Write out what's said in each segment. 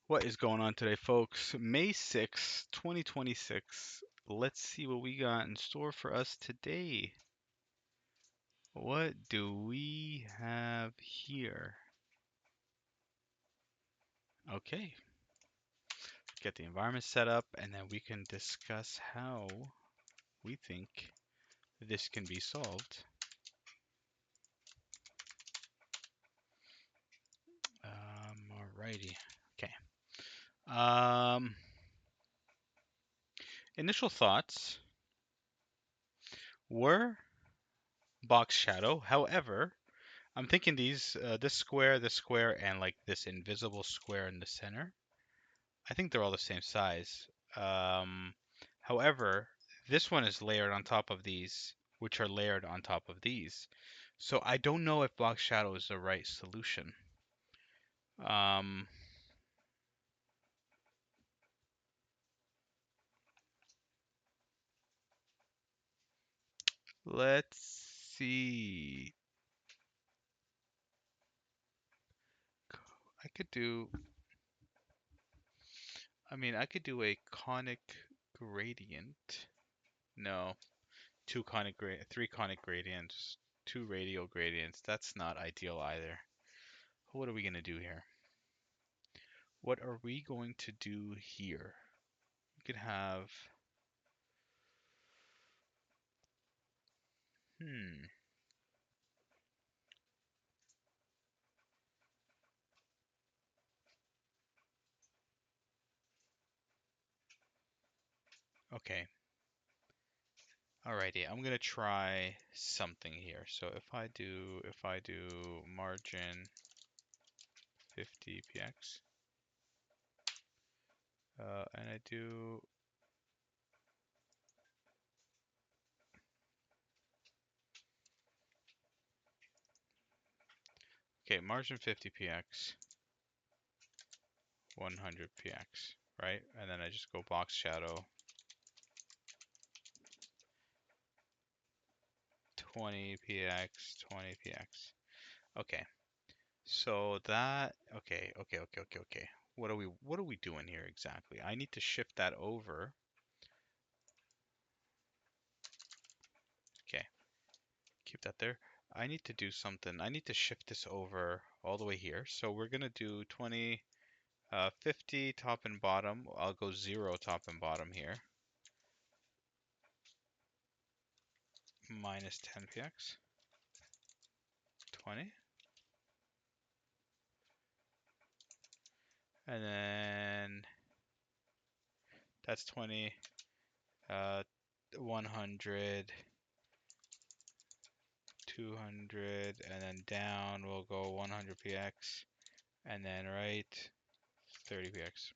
What is going on today, folks? May 6th, 2026. Let's see what we got in store for us today. What do we have here? Okay, get the environment set up and then we can discuss how we think this can be solved. Alrighty. Okay. Um, Initial thoughts were box shadow. However, I'm thinking this square, and like this invisible square in the center. I think they're all the same size. Um, However, this one is layered on top of these, which are layered on top of these. So I don't know if block shadow is the right solution. Um, let's see. I could do, I could do a conic gradient. No, three conic gradients, two radial gradients. That's not ideal either. What are we going to do here? What are we going to do here? We could have, hmm, okay. Alrighty, I'm gonna try something here. So if I do margin 50 px, and I do, okay, margin 50 px, 100 px, right? And then I just go box shadow 20 px, 20 px. Okay, so that, okay. What are we doing here exactly? I need to shift that over. Okay, keep that there. I need to do something. I need to shift this over all the way here. So we're gonna do 20, 50 top and bottom. I'll go 0 top and bottom here. Minus 10 px, 20. And then that's 20, 100, 200, and then down we'll go 100 px, and then right 30 px.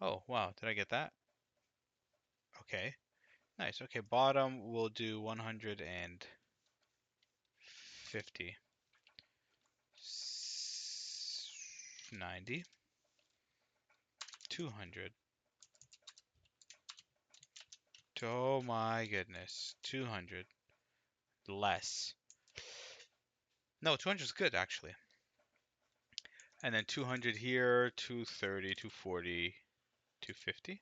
Oh, wow, did I get that? Okay, nice. Okay, bottom we'll do 150, 90, 200. Oh my goodness, 200 less. No, 200 is good actually. And then 200 here, 230, 240, 250.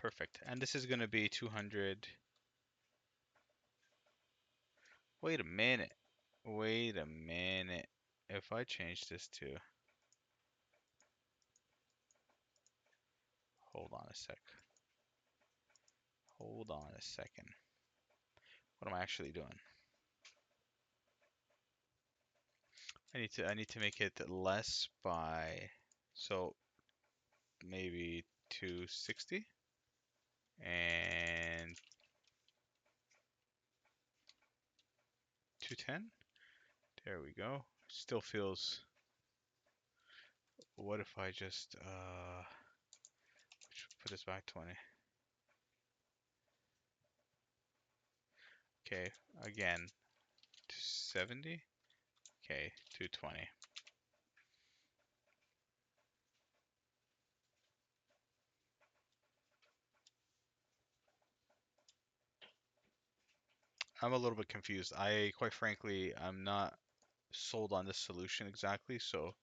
Perfect. And this is going to be 200. Wait a minute. Wait a minute. If I change this to, hold on a sec. Hold on a second. What am I actually doing? I need to make it less by, so maybe 260 and 210. There we go. Still feels, what if I just put this back 20? Okay, again, 270. Okay, 220. I'm a little bit confused. Quite frankly, I'm not sold on this solution exactly. So,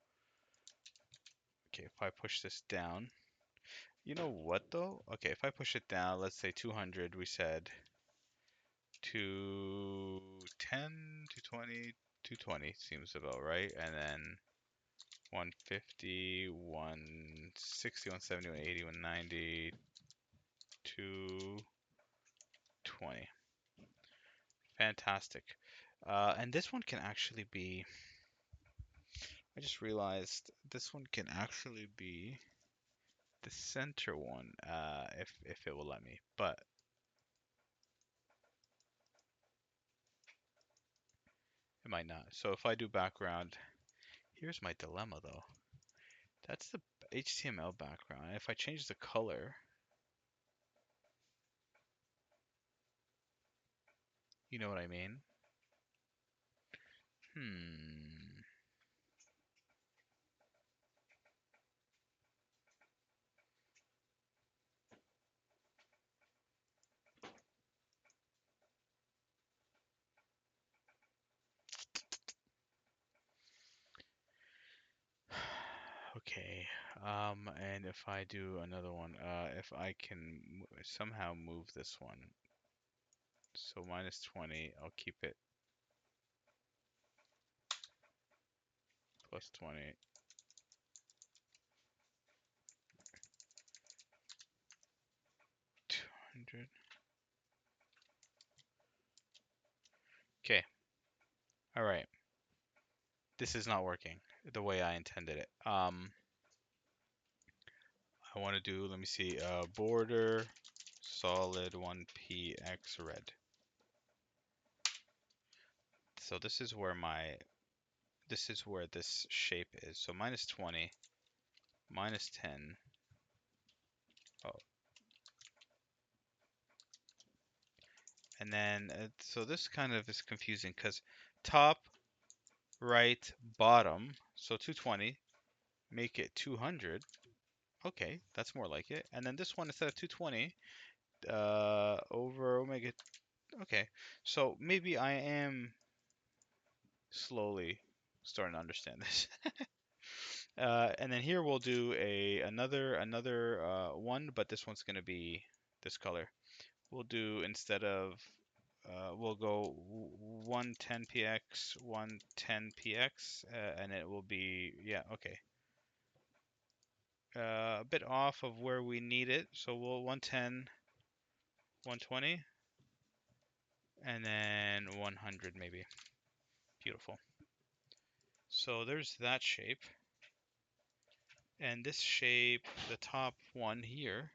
Okay, if I push this down, you know what though? Okay, if I push it down, let's say 200, we said 210, 220, 220 seems about right, and then 150, 160, 170, 180, 190, 220. Fantastic. And this one can actually be, I just realized this one can actually be the center one, if it will let me, but it might not. So if I do background, here's my dilemma though. That's the HTML background. If I change the color, you know what I mean? Hmm. Okay. And if I do another one, if I can somehow move this one, so minus 20, I'll keep it plus 20. 200. Okay. All right. This is not working the way I intended it. I want to do, let me see, border solid 1px red. So this is where this shape is. So minus 20, minus 10. Oh, and then, so this kind of is confusing because top, right, bottom. So 220, make it 200. Okay, that's more like it. And then this one, instead of 220, over omega. Okay, so maybe I am slowly starting to understand this. And then here we'll do another one, but this one's gonna be this color. We'll do instead of we'll go 110px 110px, and it will be, yeah, okay, a bit off of where we need it, so we'll 110 120 and then 100 maybe. Beautiful. So there's that shape, and this shape, the top one here.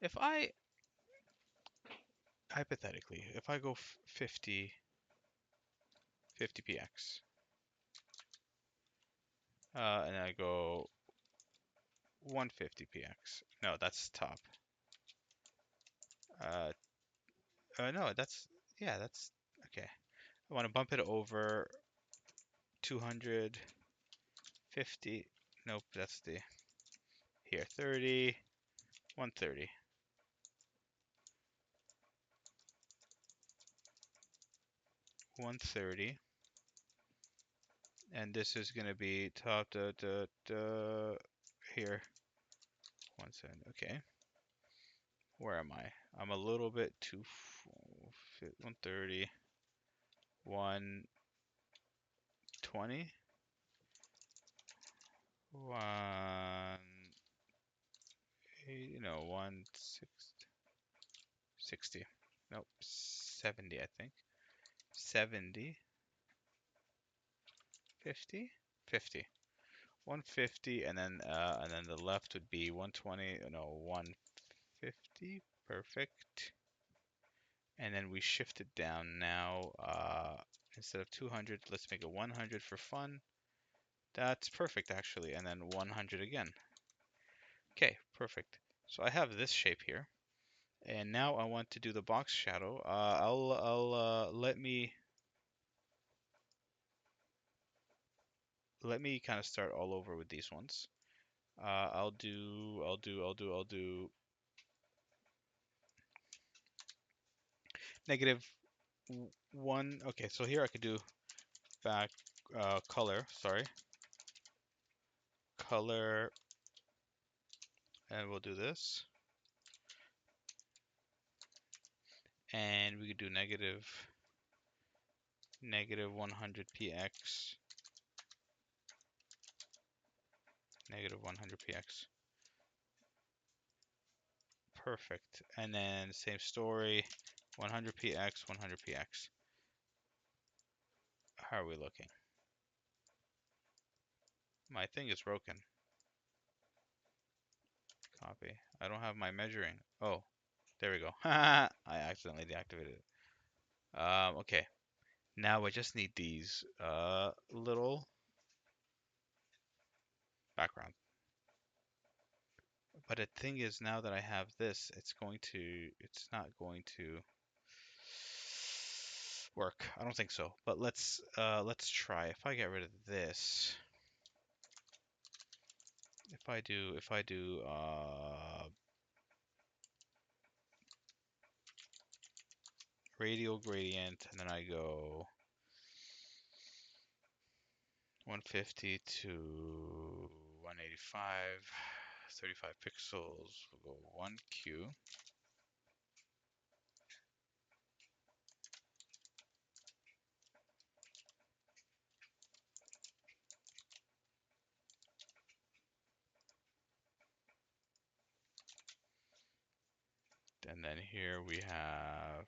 If I, hypothetically, if I go 50px, and I go 150px, no, that's top. Uh, no, that's, yeah, that's okay. I want to bump it over 250. Nope, that's the here 30, 130, 130, and this is gonna be top here 170. Okay, where am I? I'm a little bit too 130, 120, 180, no, 160. Nope, 70, I think. 70, 50, 50. 150, and then the left would be 120, no, 150. Perfect. And then we shift it down now. Instead of 200, let's make it 100 for fun. That's perfect, actually. And then 100 again. Okay, perfect. So I have this shape here. And now I want to do the box shadow. I'll let me kind of start all over with these ones. I'll do negative 1. Okay, so here I could do back color, sorry, color, and we'll do this. And we could do negative 100px, negative 100px. Perfect. And then same story, 100px, 100px. How are we looking? My thing is broken. Copy. I don't have my measuring. Oh, there we go. I accidentally deactivated it. Okay. Now I just need these little background. But the thing is, now that I have this, it's not going to work. I don't think so. But let's try. If I get rid of this, if I do radial gradient, and then I go 150 to 185, 35 pixels, we'll go 1Q. And then here we have,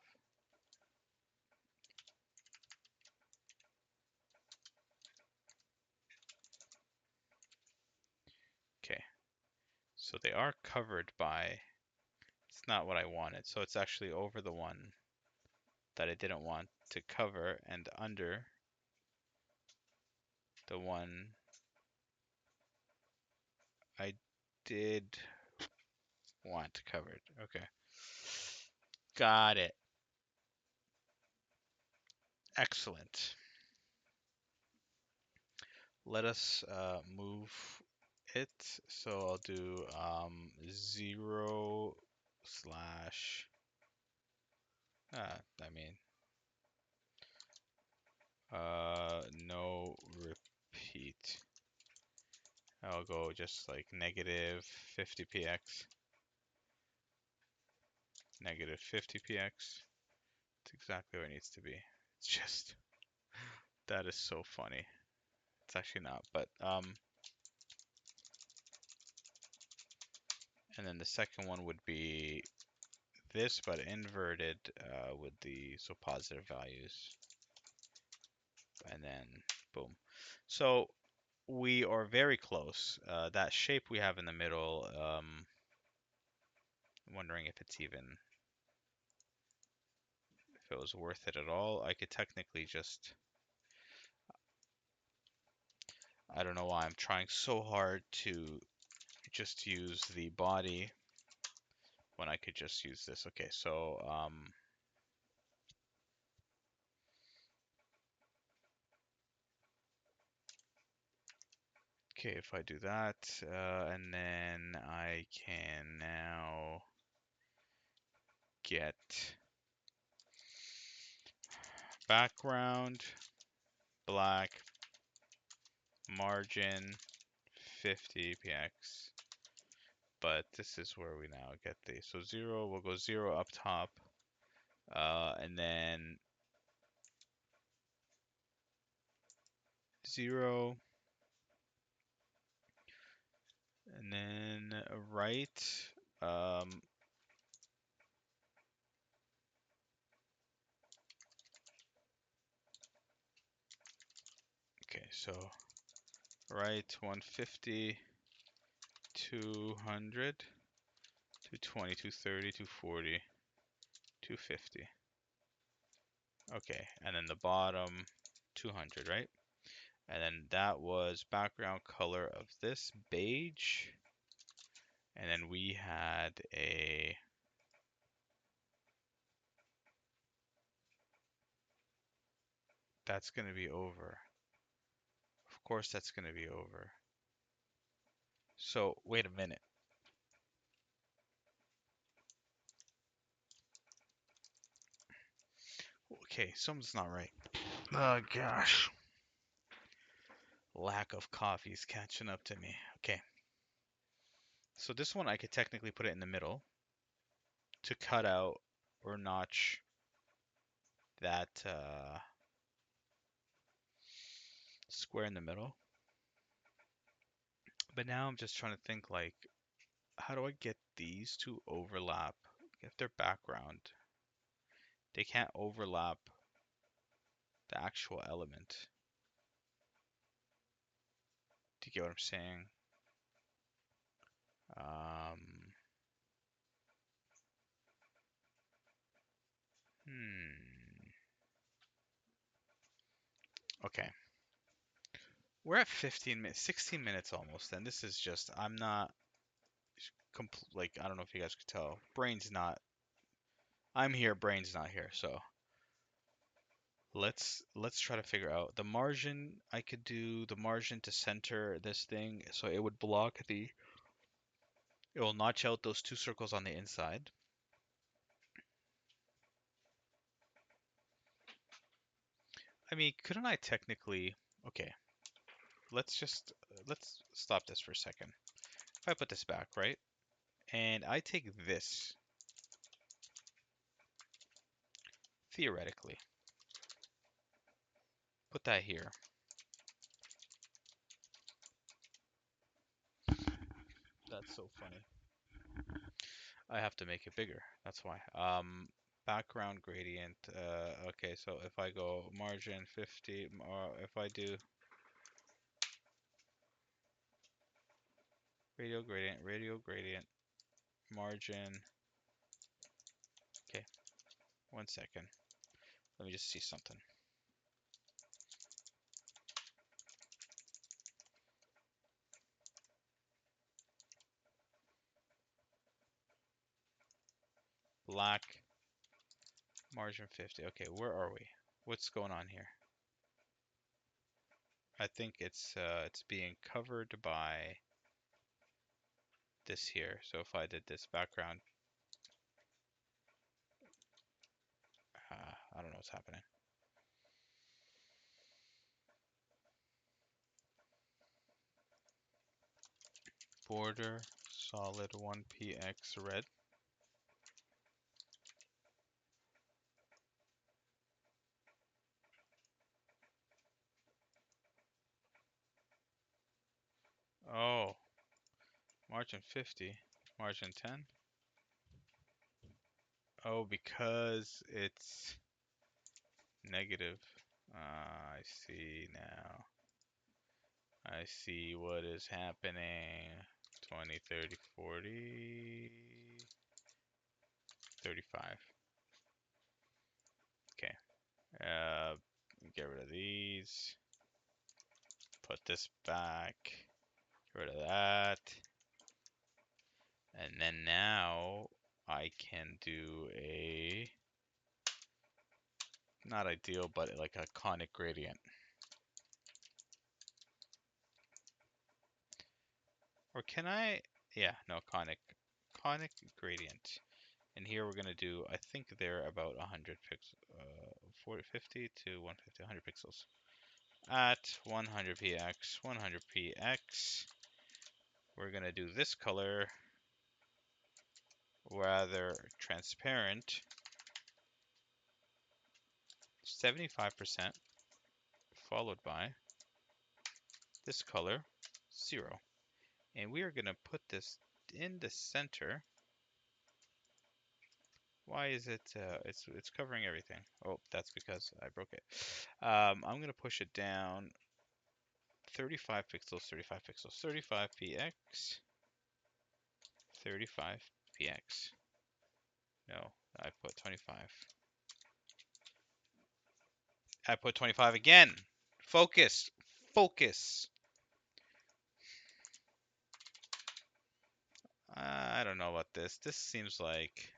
okay, so they are covered by, it's not what I wanted. So it's actually over the one that I didn't want to cover and under the one I did want covered. Okay, got it. Excellent. Let us move it. So I'll do 0 slash, I mean, no repeat. I'll go just like negative 50px, negative 50px. It's exactly where it needs to be. It's just, that is so funny. It's actually not, but and then the second one would be this, but inverted with the so positive values, and then boom. So we are very close. That shape we have in the middle, I'm wondering if it's even, if it was worth it at all. I could technically just, I don't know why I'm trying so hard to just use the body when I could just use this. Okay, so okay, if I do that, and then I can now get background, black, margin, 50px. But this is where we now get the, so 0, we'll go 0 up top, and then 0, and then right, um, okay, so right 150, 200, 220, 230, 240, 250. Okay, and then the bottom 200, right? And then that was background color of this beige. And then we had a, that's going to be over. Of course that's going to be over. So wait a minute. Okay, something's not right. Oh gosh. Lack of coffee is catching up to me. Okay. So this one I could technically put it in the middle to cut out or notch that square in the middle. But now I'm just trying to think like, how do I get these to overlap? If they're background, they can't overlap the actual element. Do you get what I'm saying? Um, hmm. Okay. We're at 15 minutes, 16 minutes almost, and this is just, I'm not, like, I don't know if you guys could tell. Brain's not, I'm here, brain's not here. So let's try to figure out the margin. I could do the margin to center this thing, so it would block the, it will notch out those two circles on the inside. I mean, couldn't I technically, okay, let's stop this for a second. If I put this back, right? And I take this, theoretically, put that here. That's so funny. I have to make it bigger. That's why. Background gradient. Okay, so if I go margin 50, if I do radial gradient, margin. Okay, 1 second. Let me just see something. Black, margin 50. Okay, where are we? What's going on here? I think it's being covered by this here. So if I did this background, I don't know what's happening. Border solid 1px red. Oh, margin 50, margin 10. Oh, because it's negative. I see now. I see what is happening. 20, 30, 40, 35. Okay. Uh, get rid of these. Put this back. Get rid of that. And then now I can do a, not ideal, but like a conic gradient. Or can I, yeah, no, conic gradient. And here we're gonna do, I think they're about 100 pixels, 50 to 150, 100 pixels. At 100 px, 100 px, we're gonna do this color, rather transparent, 75%, followed by this color, 0. And we are gonna put this in the center. Why is it, it's covering everything. Oh, that's because I broke it. I'm gonna push it down 35 pixels, 35 pixels, 35 px, 35 px. No, I put 25. I put 25 again. Focus, focus. I don't know about this. This seems like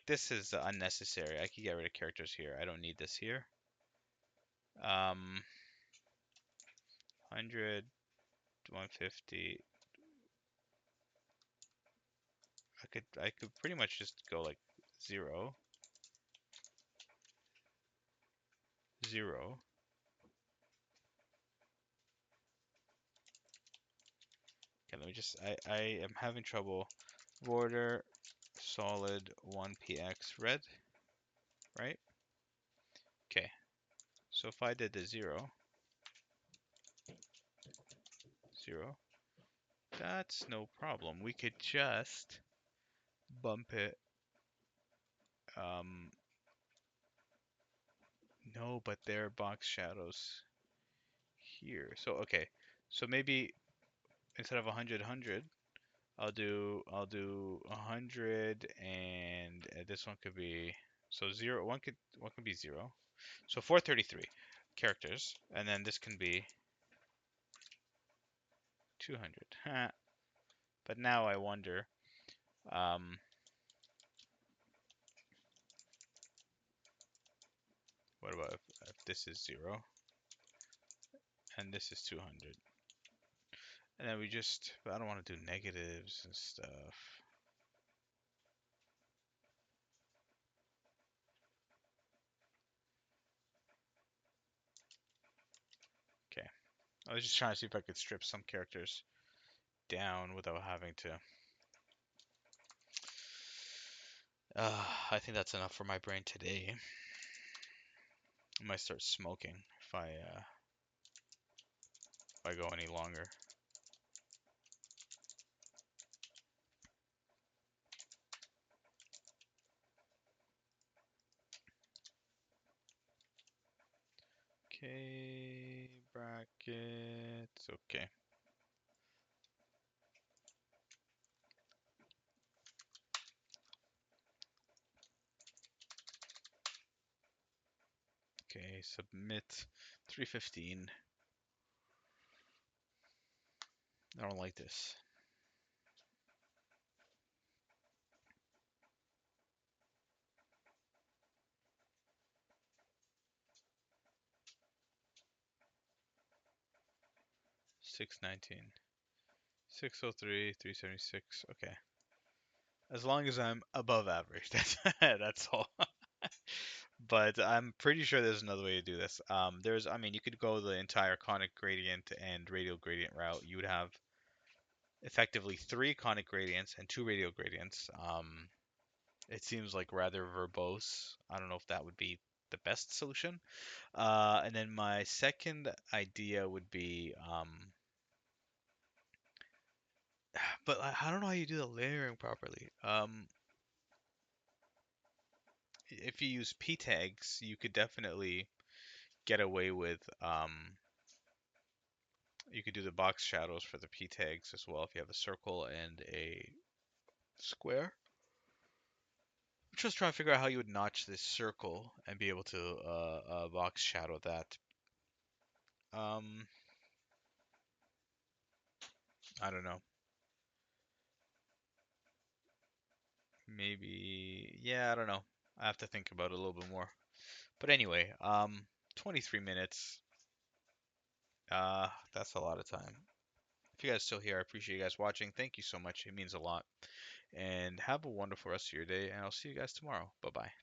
this is unnecessary. I could get rid of characters here. I don't need this here. 100, 150. I could pretty much just go like 0. 0. Okay, let me just, I am having trouble. Border solid 1px red, right? Okay, so if I did the 0, 0, that's no problem. We could just bump it. Um, no, but there are box shadows here. So, okay, so maybe instead of 100, 100, I'll do 100 and this one could be so 0 one could be 0. So 433 characters and then this can be 200. But now I wonder um what about if this is 0 and this is 200? And then we just I don't want to do negatives and stuff. Okay. I was just trying to see if I could strip some characters down without having to I think that's enough for my brain today. I might start smoking if I go any longer. Okay, brackets. Okay. Okay, submit 315. I don't like this. 619. 603, 376. Okay. As long as I'm above average, that's all. But I'm pretty sure there's another way to do this. I mean, you could go the entire conic gradient and radial gradient route. You would have effectively three conic gradients and two radial gradients. It seems like rather verbose. I don't know if that would be the best solution. And then my second idea would be, but I don't know how you do the layering properly. If you use p tags, you could definitely get away with, you could do the box shadows for the p tags as well if you have a circle and a square. Just trying to figure out how you would notch this circle and be able to box shadow that. Um, I don't know. Maybe, yeah, I don't know. I have to think about it a little bit more. But anyway, 23 minutes. That's a lot of time. If you guys still here, I appreciate you guys watching. Thank you so much. It means a lot. And have a wonderful rest of your day, and I'll see you guys tomorrow. Bye bye.